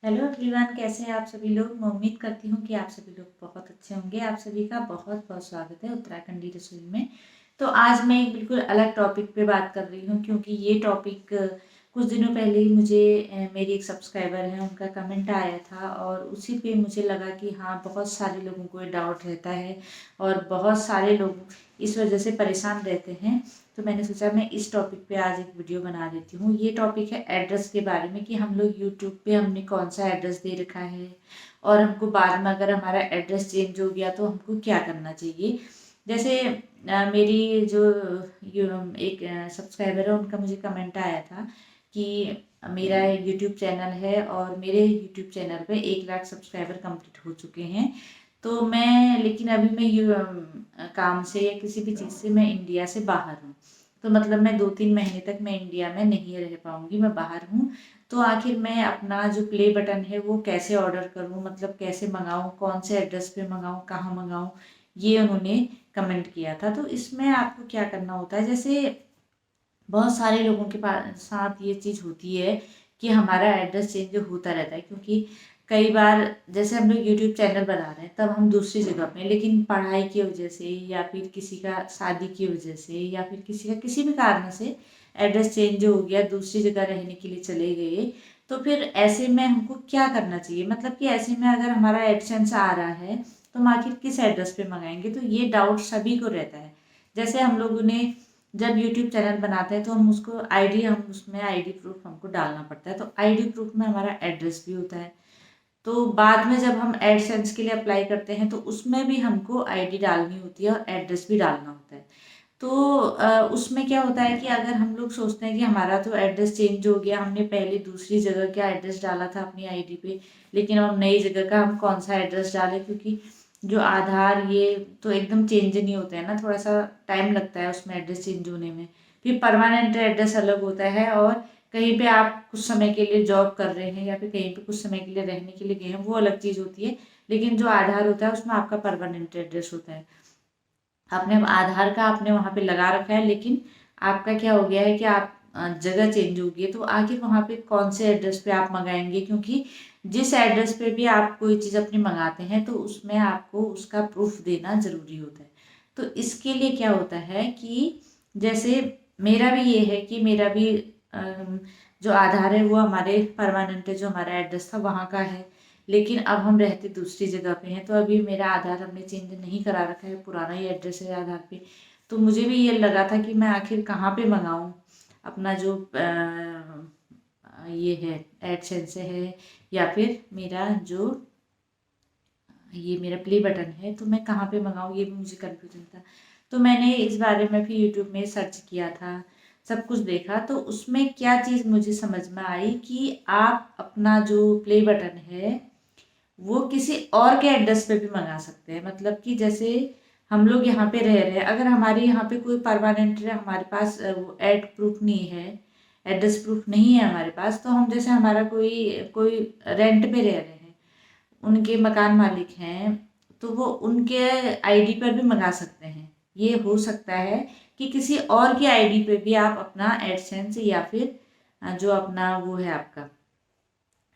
Hello everyone, कैसे हैं आप सभी लोग। मैं उम्मीद करती हूँ कि आप सभी लोग बहुत अच्छे होंगे। आप सभी का बहुत बहुत स्वागत है उत्तराखंडी रसोई में। तो आज मैं एक बिल्कुल अलग टॉपिक पे बात कर रही हूँ, क्योंकि ये टॉपिक कुछ दिनों पहले ही मुझे मेरी एक सब्सक्राइबर है, उनका कमेंट आया था और उसी पे मुझे लगा कि हाँ, बहुत सारे लोगों को ये डाउट रहता है और बहुत सारे लोग इस वजह से परेशान रहते हैं। तो मैंने सोचा मैं इस टॉपिक पे आज एक वीडियो बना देती हूँ। ये टॉपिक है एड्रेस के बारे में, कि हम लोग यूट्यूब पे हमने कौन सा एड्रेस दे रखा है और हमको बाद में अगर हमारा एड्रेस चेंज हो गया तो हमको क्या करना चाहिए। जैसे मेरी जो एक सब्सक्राइबर है, उनका मुझे कमेंट आया था कि मेरा यूट्यूब चैनल है और मेरे यूट्यूब चैनल पे 1 लाख सब्सक्राइबर कंप्लीट हो चुके हैं। तो मैं लेकिन अभी मैं काम से या किसी भी चीज़ से मैं इंडिया से बाहर हूँ। तो मतलब मैं 2-3 महीने तक मैं इंडिया में नहीं रह पाऊँगी, मैं बाहर हूँ। तो आखिर मैं अपना जो प्ले बटन है वो कैसे ऑर्डर करूँ, मतलब कैसे मंगाऊँ, कौन से एड्रेस पे मंगाऊँ, कहाँ मंगाऊँ, ये उन्होंने कमेंट किया था। तो इसमें आपको क्या करना होता है, जैसे बहुत सारे लोगों के पास साथ ये चीज़ होती है कि हमारा एड्रेस चेंज होता रहता है, क्योंकि कई बार जैसे हम लोग यूट्यूब चैनल बना रहे हैं तब हम दूसरी जगह पे हैं, लेकिन पढ़ाई की वजह से या फिर किसी का शादी की वजह से या फिर किसी का किसी भी कारण से एड्रेस चेंज हो गया, दूसरी जगह रहने के लिए चले गए। तो फिर ऐसे में हमको क्या करना चाहिए, मतलब कि ऐसे में अगर हमारा एडसेंस आ रहा है तो हम आखिर किस एड्रेस पे मंगाएंगे। तो ये डाउट सभी को रहता है। जैसे हम लोगों ने जब यूट्यूब चैनल बनाते हैं तो हम उसको हम उसमें आईडी प्रूफ हमको डालना पड़ता है। तो आईडी प्रूफ में हमारा एड्रेस भी होता है। तो बाद में जब हम एडसेंस के लिए अप्लाई करते हैं तो उसमें भी हमको आईडी डालनी होती है और एड्रेस भी डालना होता है। तो उसमें क्या होता है कि अगर हम लोग सोचते हैं कि हमारा तो एड्रेस चेंज हो गया, हमने पहले दूसरी जगह का एड्रेस डाला था अपनी आईडी पे, लेकिन अब नई जगह का हम कौन सा एड्रेस डालें, क्योंकि जो आधार ये तो एकदम चेंज नहीं होते हैं ना, थोड़ा सा टाइम लगता है उसमें एड्रेस चेंज होने में। फिर परमानेंट एड्रेस अलग होता है, और कहीं पे आप कुछ समय के लिए जॉब कर रहे हैं या फिर कहीं पे कुछ समय के लिए रहने के लिए गए हैं, वो अलग चीज़ होती है। लेकिन जो आधार होता है उसमें आपका परमानेंट एड्रेस होता है। आपने आधार का आपने वहाँ पे लगा रखा है, लेकिन आपका क्या हो गया है कि आप जगह चेंज हो गई है। तो आखिर वहाँ पे कौन से एड्रेस पे आप मंगाएंगे, क्योंकि जिस एड्रेस पे भी आप कोई चीज़ अपनी मंगाते हैं तो उसमें आपको उसका प्रूफ देना ज़रूरी होता है। तो इसके लिए क्या होता है कि जैसे मेरा भी ये है कि मेरा भी जो आधार है वो हमारे परमानेंट जो हमारा एड्रेस था वहाँ का है, लेकिन अब हम रहते दूसरी जगह पे हैं। तो अभी मेरा आधार हमने चेंज नहीं करा रखा है, पुराना ही एड्रेस है आधार पे। तो मुझे भी ये लगा था कि मैं आखिर कहाँ पे मंगाऊँ अपना जो ये है एडसेंस है, या फिर मेरा जो ये मेरा प्ले बटन है, तो मैं कहाँ पे मंगाऊँ, ये भी मुझे कन्फ्यूजन था। तो मैंने इस बारे में भी यूट्यूब में सर्च किया था, सब कुछ देखा। तो उसमें क्या चीज़ मुझे समझ में आई कि आप अपना जो प्ले बटन है वो किसी और के एड्रेस पे भी मंगा सकते हैं। मतलब कि जैसे हम लोग यहाँ पे रह रहे हैं, अगर हमारे यहाँ पे कोई परमानेंट हमारे पास वो एड प्रूफ नहीं है, एड्रेस प्रूफ नहीं है हमारे पास, तो हम जैसे हमारा कोई कोई रेंट पे रह रहे हैं, उनके मकान मालिक हैं, तो वो उनके आईडी पर भी मंगा सकते हैं। ये हो सकता है कि किसी और की आईडी पे भी आप अपना एडसेंस या फिर जो अपना वो है आपका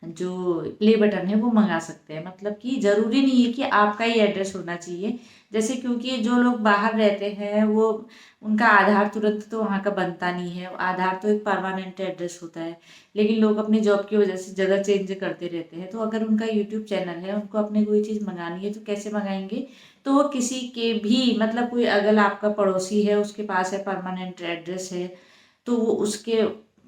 जो प्ले बटन है वो मंगा सकते हैं। मतलब कि ज़रूरी नहीं है कि आपका ही एड्रेस होना चाहिए। जैसे क्योंकि जो लोग बाहर रहते हैं वो उनका आधार तुरंत तो वहाँ का बनता नहीं है, आधार तो एक परमानेंट एड्रेस होता है। लेकिन लोग अपनी जॉब की वजह से जगह चेंज करते रहते हैं। तो अगर उनका यूट्यूब चैनल है, उनको अपने कोई चीज़ मंगानी है तो कैसे मंगाएंगे। तो वो किसी के भी, मतलब कोई अगर आपका पड़ोसी है उसके पास है परमानेंट एड्रेस है, तो वो उसके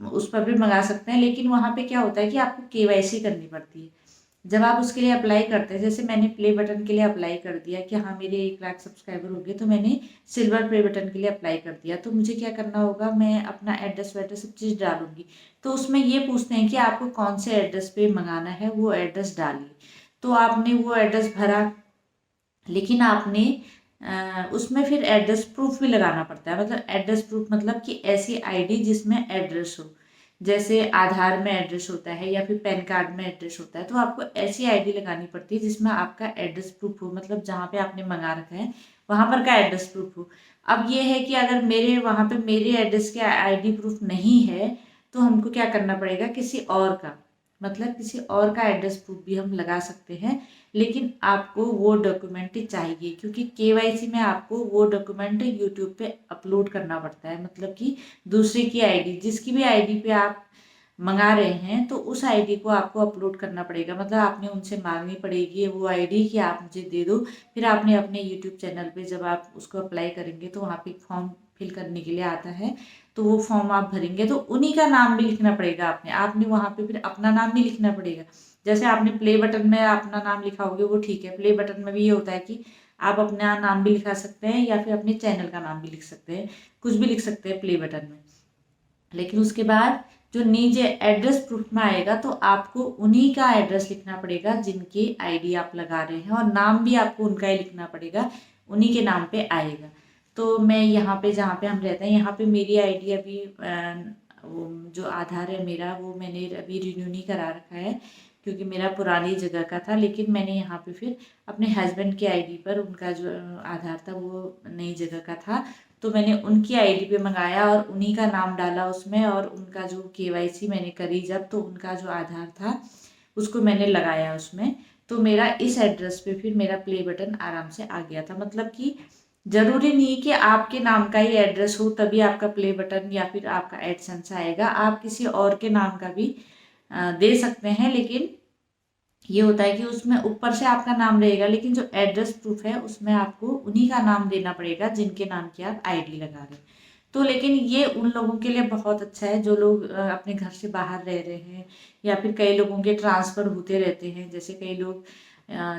उस पर भी मंगा सकते हैं। लेकिन वहाँ पे क्या होता है कि आपको केवाईसी करनी पड़ती है जब आप उसके लिए अप्लाई करते हैं। जैसे मैंने प्ले बटन के लिए अप्लाई कर दिया कि हाँ मेरे 1 लाख सब्सक्राइबर हो गए, तो मैंने सिल्वर प्ले बटन के लिए अप्लाई कर दिया। तो मुझे क्या करना होगा, मैं अपना एड्रेस वैड्रेस सब चीज़ डालूंगी। तो उसमें ये पूछते हैं कि आपको कौन से एड्रेस पे मंगाना है, वो एड्रेस डालिए। तो आपने वो एड्रेस भरा, लेकिन आपने उसमें फिर एड्रेस प्रूफ भी लगाना पड़ता है। मतलब एड्रेस प्रूफ मतलब कि ऐसी आईडी जिसमें एड्रेस हो, जैसे आधार में एड्रेस होता है या फिर पैन कार्ड में एड्रेस होता है। तो आपको ऐसी आईडी लगानी पड़ती है जिसमें आपका एड्रेस प्रूफ हो, मतलब जहाँ पे आपने मंगा रखा है वहाँ पर का एड्रेस प्रूफ हो। अब ये है कि अगर मेरे वहाँ पे मेरे एड्रेस के आईडी प्रूफ नहीं है तो हमको क्या करना पड़ेगा, किसी और का मतलब किसी और का एड्रेस प्रूफ भी हम लगा सकते हैं, लेकिन आपको वो डॉक्यूमेंट चाहिए, क्योंकि केवाईसी में आपको वो डॉक्यूमेंट यूट्यूब पे अपलोड करना पड़ता है। मतलब कि दूसरे की आईडी, जिसकी भी आईडी पे आप मंगा रहे हैं तो उस आईडी को आपको अपलोड करना पड़ेगा। मतलब आपने उनसे मांगनी पड़ेगी वो आईडी कि आप मुझे दे दो। फिर आपने अपने यूट्यूब चैनल पे जब आप उसको अप्लाई करेंगे तो वहाँ पे एक फॉर्म फिल करने के लिए आता है, तो वो फॉर्म आप भरेंगे तो उन्हीं का नाम भी लिखना पड़ेगा। आपने वहाँ पे फिर अपना नाम भी लिखना पड़ेगा। जैसे आपने प्ले बटन में अपना नाम लिखा होगा वो ठीक है, प्ले बटन में भी ये होता है कि आप अपना नाम भी लिखा सकते हैं या फिर अपने चैनल का नाम भी लिख सकते हैं, कुछ भी लिख सकते हैं प्ले बटन में। लेकिन उसके बाद जो नीचे एड्रेस प्रूफ में आएगा तो आपको उन्हीं का एड्रेस लिखना पड़ेगा जिनकी आईडी आप लगा रहे हैं, और नाम भी आपको उनका ही लिखना पड़ेगा, उन्हीं के नाम पे आएगा। तो मैं यहाँ पे जहाँ पे हम रहते हैं यहाँ पे मेरी आईडी अभी वो जो आधार है मेरा वो मैंने अभी रिन्यू नहीं करा रखा है, क्योंकि मेरा पुरानी जगह का था। लेकिन मैंने यहाँ पे फिर अपने हस्बैंड की आईडी पर उनका जो आधार था वो नई जगह का था, तो मैंने उनकी आईडी पे मंगाया और उन्हीं का नाम डाला उसमें, और उनका जो केवाईसी मैंने करी जब, तो उनका जो आधार था उसको मैंने लगाया उसमें। तो मेरा इस एड्रेस पे फिर मेरा प्ले बटन आराम से आ गया था। मतलब कि ज़रूरी नहीं कि आपके नाम का ही एड्रेस हो तभी आपका प्ले बटन या फिर आपका एडसेंस आएगा। आप किसी और के नाम का भी दे सकते हैं, लेकिन ये होता है कि उसमें ऊपर से आपका नाम रहेगा, लेकिन जो एड्रेस प्रूफ है उसमें आपको उन्हीं का नाम देना पड़ेगा जिनके नाम की आप आईडी लगा रहे हैं। तो लेकिन ये उन लोगों के लिए बहुत अच्छा है जो लोग अपने घर से बाहर रह रहे हैं, या फिर कई लोगों के ट्रांसफ़र होते रहते हैं। जैसे कई लोग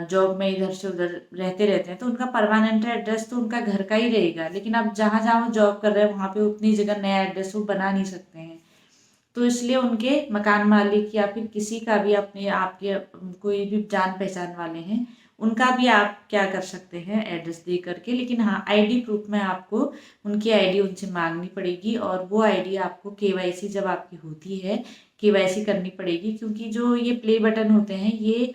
जॉब में इधर से उधर रहते रहते हैं, तो उनका परमानेंट एड्रेस तो उनका घर का ही रहेगा, लेकिन अब जहाँ जहाँ वो जॉब कर रहे हैं वहाँ पे उतनी जगह नया एड्रेस वो बना नहीं सकते हैं। तो इसलिए उनके मकान मालिक या फिर किसी का भी अपने आपके कोई भी जान पहचान वाले हैं उनका भी आप क्या कर सकते हैं एड्रेस दे करके। लेकिन हाँ, आईडी प्रूफ में आपको उनकी आईडी उनसे मांगनी पड़ेगी, और वो आईडी आपको केवाईसी जब आपकी होती है केवाईसी करनी पड़ेगी, क्योंकि जो ये प्ले बटन होते हैं ये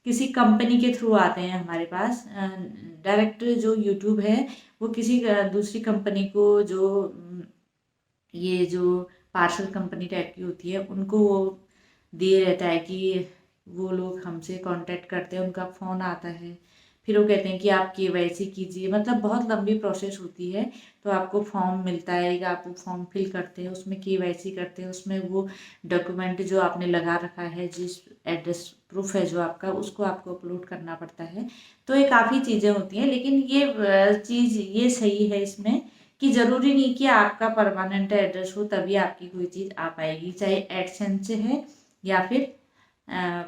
किसी कंपनी के थ्रू आते हैं हमारे पास। डायरेक्ट जो यूट्यूब है वो किसी दूसरी कंपनी को, जो ये जो पार्सल कंपनी टाइप की होती है उनको वो दिए रहता है कि वो लोग हमसे कांटेक्ट करते हैं, उनका फ़ोन आता है, फिर वो कहते हैं कि आप केवाईसी कीजिए। मतलब बहुत लंबी प्रोसेस होती है। तो आपको फॉर्म मिलता है, आप वो फॉर्म फिल करते हैं, उसमें केवाईसी करते हैं, उसमें वो डॉक्यूमेंट जो आपने लगा रखा है, जिस एड्रेस प्रूफ है जो आपका, उसको आपको अपलोड करना पड़ता है। तो ये काफ़ी चीज़ें होती हैं, लेकिन ये चीज़ ये सही है इसमें कि ज़रूरी नहीं कि आपका परमानेंट एड्रेस हो तभी आपकी कोई चीज़ आ पाएगी, चाहे एडसेंस से है या फिर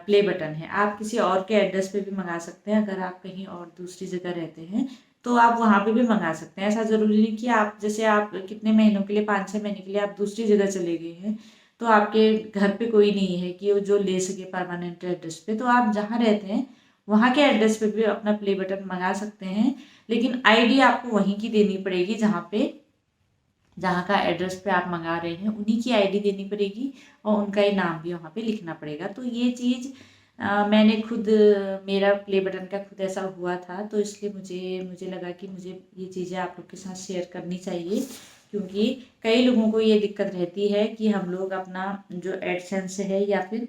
प्ले बटन है। आप किसी और के एड्रेस पे भी मंगा सकते हैं। अगर आप कहीं और दूसरी जगह रहते हैं तो आप वहाँ पे भी मंगा सकते हैं। ऐसा ज़रूरी नहीं कि आप जैसे आप कितने महीनों के लिए 5-6 महीने के लिए आप दूसरी जगह चले गए हैं तो आपके घर पे कोई नहीं है कि वो जो ले सके परमानेंट एड्रेस पे, तो आप जहाँ रहते हैं वहाँ के एड्रेस पे भी अपना प्ले बटन मंगा सकते हैं। लेकिन आईडी आपको वहीं की देनी पड़ेगी जहाँ का एड्रेस पे आप मंगा रहे हैं, उन्हीं की आईडी देनी पड़ेगी और उनका ही नाम भी वहाँ पे लिखना पड़ेगा। तो ये चीज़ मैंने खुद मेरा प्ले बटन का खुद ऐसा हुआ था, तो इसलिए मुझे लगा कि मुझे ये चीज़ें आप लोग के साथ शेयर करनी चाहिए, क्योंकि कई लोगों को ये दिक्कत रहती है कि हम लोग अपना जो एडसेंस है या फिर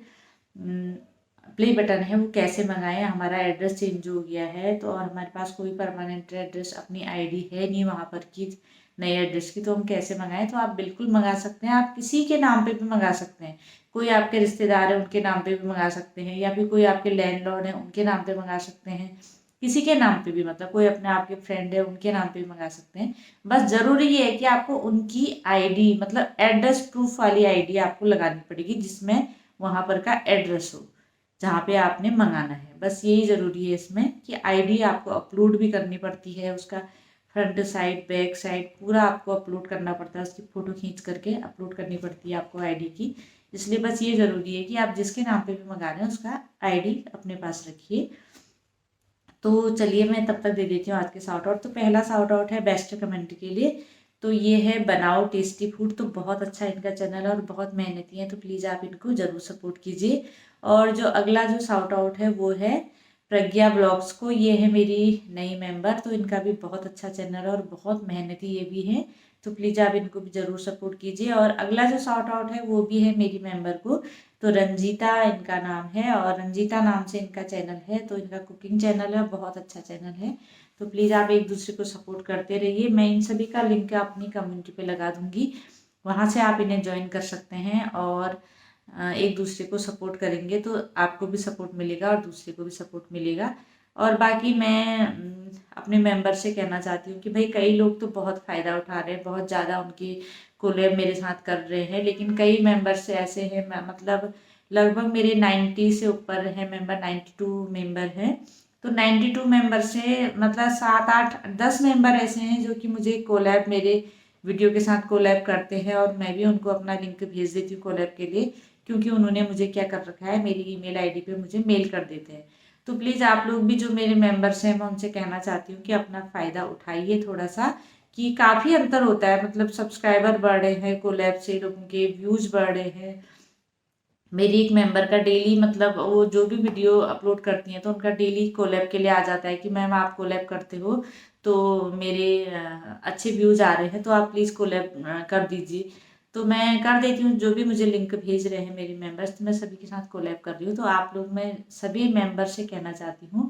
प्ले बटन है वो कैसे मंगाएं, हमारा एड्रेस चेंज हो गया है तो, और हमारे पास कोई परमानेंट एड्रेस अपनी आईडी है नहीं वहाँ पर की नए एड्रेस की, तो हम कैसे मंगाएं। तो आप बिल्कुल मंगा सकते हैं, आप किसी के नाम पे भी मंगा सकते हैं। कोई आपके रिश्तेदार है उनके नाम पे भी मंगा सकते हैं, या फिर कोई आपके लैंडलॉर्ड है उनके नाम पे मंगा सकते हैं, किसी के नाम पे भी, मतलब कोई अपने आपके फ्रेंड है उनके नाम पे भी मंगा सकते हैं। बस ज़रूरी ये है कि आपको उनकी आईडी मतलब एड्रेस प्रूफ वाली आईडी आपको लगानी पड़ेगी जिसमें वहाँ पर का एड्रेस हो जहाँ पे आपने मंगाना है। बस यही ज़रूरी है इसमें कि आईडी आपको अपलोड भी करनी पड़ती है, उसका फ्रंट साइड बैक साइड पूरा आपको अपलोड करना पड़ता है, उसकी फ़ोटो खींच करके अपलोड करनी पड़ती है आपको आईडी की। इसलिए बस ये ज़रूरी है कि आप जिसके नाम पे भी मंगा रहे हैं उसका आईडी अपने पास रखिए। तो चलिए मैं तब तक दे देती हूँ आज के शाउट आउट। तो पहला शाउट आउट है बेस्ट कमेंट के लिए, तो ये है बनाओ टेस्टी फूड। तो बहुत अच्छा इनका चैनल है और बहुत मेहनती है, तो प्लीज़ आप इनको ज़रूर सपोर्ट कीजिए। और जो अगला जो शाउट आउट है वो है प्रज्ञा ब्लॉग्स को, ये है मेरी नई मेंबर, तो इनका भी बहुत अच्छा चैनल है और बहुत मेहनती ये भी है, तो प्लीज़ आप इनको भी ज़रूर सपोर्ट कीजिए। और अगला जो शाउट आउट है वो भी है मेरी मेंबर को, तो रंजीता इनका नाम है और रंजीता नाम से इनका चैनल है। तो इनका कुकिंग चैनल है, बहुत अच्छा चैनल है। तो प्लीज़ आप एक दूसरे को सपोर्ट करते रहिए। मैं इन सभी का लिंक अपनी कम्युनिटी पे लगा दूंगी, वहाँ से आप इन्हें ज्वाइन कर सकते हैं और एक दूसरे को सपोर्ट करेंगे तो आपको भी सपोर्ट मिलेगा और दूसरे को भी सपोर्ट मिलेगा। और बाकी मैं अपने मेंबर से कहना चाहती हूँ कि भाई कई लोग तो बहुत फ़ायदा उठा रहे हैं, बहुत ज़्यादा उनकी कोलैब मेरे साथ कर रहे हैं, लेकिन कई मेंबर्स ऐसे हैं, मतलब लगभग मेरे 90 से ऊपर है मेंबर, 92 मेंबर हैं। तो 92 मेंबर से मतलब 7-8-10 मेंबर ऐसे हैं जो कि मुझे कोलैब मेरे वीडियो के साथ कोलैब करते हैं और मैं भी उनको अपना लिंक भेज देती हूँ कोलैब के लिए, क्योंकि उन्होंने मुझे क्या कर रखा है, मेरी ईमेल आईडी पे मुझे मेल कर देते हैं। तो प्लीज़ आप लोग भी जो मेरे मेंबर्स हैं, मैं उनसे कहना चाहती हूँ कि अपना फ़ायदा उठाइए थोड़ा सा, कि काफ़ी अंतर होता है, मतलब सब्सक्राइबर बढ़ रहे हैं कोलैब से, लोगों के व्यूज़ बढ़ रहे हैं। मेरी एक मेंबर का डेली, मतलब वो जो भी वीडियो अपलोड करती हैं तो उनका डेली कोलैब के लिए आ जाता है कि मैम आप कोलैब करते हो तो मेरे अच्छे व्यूज़ आ रहे हैं, तो आप प्लीज़ कोलैब कर दीजिए। तो मैं कर देती हूँ, जो भी मुझे लिंक भेज रहे हैं मेरे मेंबर्स, तो मैं सभी के साथ कोलैब कर रही हूँ। तो आप लोग, मैं सभी मेंबर से कहना चाहती हूँ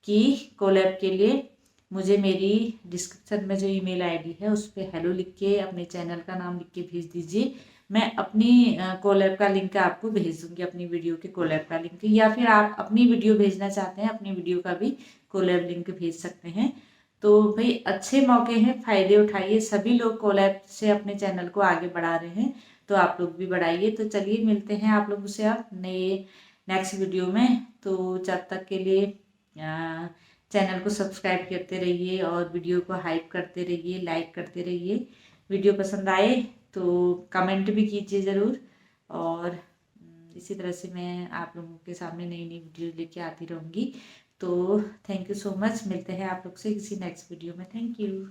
कि कोलैब के लिए मुझे मेरी डिस्क्रिप्शन में जो ईमेल आईडी है उस पर हेलो लिख के, अपने चैनल का नाम लिख के भेज दीजिए। मैं अपनी कोलैब का लिंक आपको भेज दूंगी, अपनी वीडियो के कोलैब का लिंक, या फिर आप अपनी वीडियो भेजना चाहते हैं, अपनी वीडियो का भी कोलैब लिंक भेज सकते हैं। तो भाई अच्छे मौके हैं, फ़ायदे उठाइए। सभी लोग कोलैब से अपने चैनल को आगे बढ़ा रहे हैं, तो आप लोग भी बढ़ाइए। तो चलिए मिलते हैं आप लोगों से अब नए नेक्स्ट वीडियो में। तो जब तक के लिए चैनल को सब्सक्राइब करते रहिए और वीडियो को हाइप करते रहिए, लाइक करते रहिए। वीडियो पसंद आए तो कमेंट भी कीजिए ज़रूर। और इसी तरह से मैं आप लोगों के सामने नई नई वीडियो लेके आती रहूँगी। तो थैंक यू सो मच। मिलते हैं आप लोग से किसी नेक्स्ट वीडियो में। Thank you.